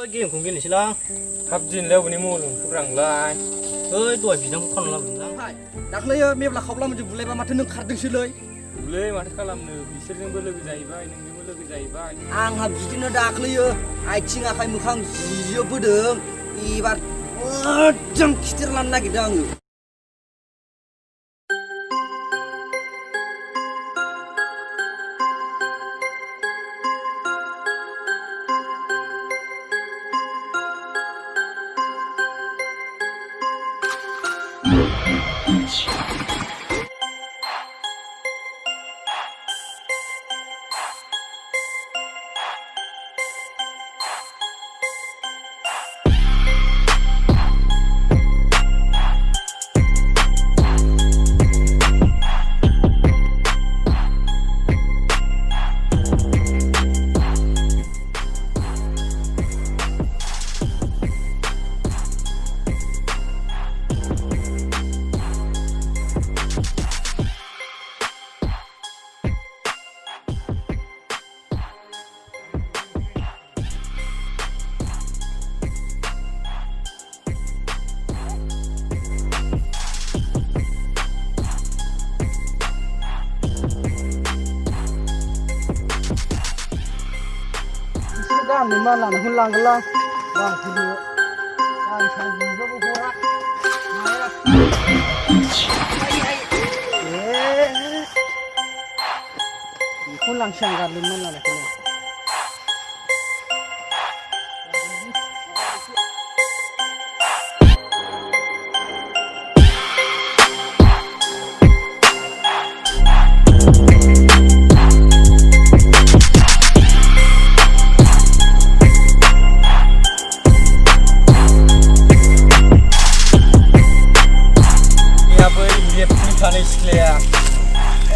game cùng game lang. Hấp jin leo bani mulung kurang lai. Tuổi bị đang con làm lang. Dakhलै me bla khawla maju bulai ba mathe nang khardोंसो लै. Bulai माथो खालामनो बिसोरजोंबो लोगो जाहैबाय नोंजोंबो लोगो जाहैबाय. आंहा बिदिनो दाख्लैयो आथिं आखाइ मोखां जिजोबबोदों एबार मोजां खिथेर लानो नागिरदों आङो. Dah memang lah, hulang gelang. Wah, video. Wah, saya juga bergerak. Hulang sanggar memang lah ni.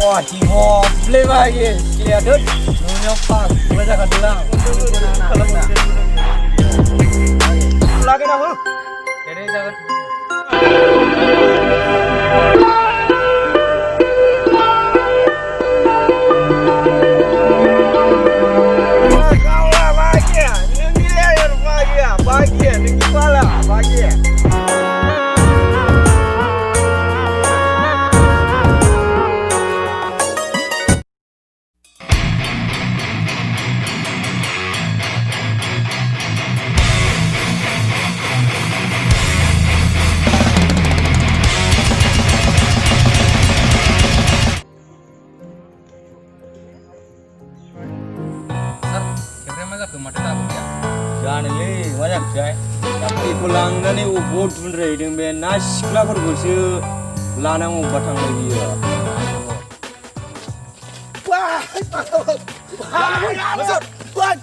Wah, jiwa boleh bagi clear dud. Dunia pak, boleh jangan dulang. Lagi nak? Jadi jangan. Kau lah bagi, nengi layar bagi, nengi pala bagi. Jangan ni, banyak saya. Tapi pulang dan ni ubud pun reading be nas kelak bergurau lana mau batang lagi ya. Wah, masuk, wah,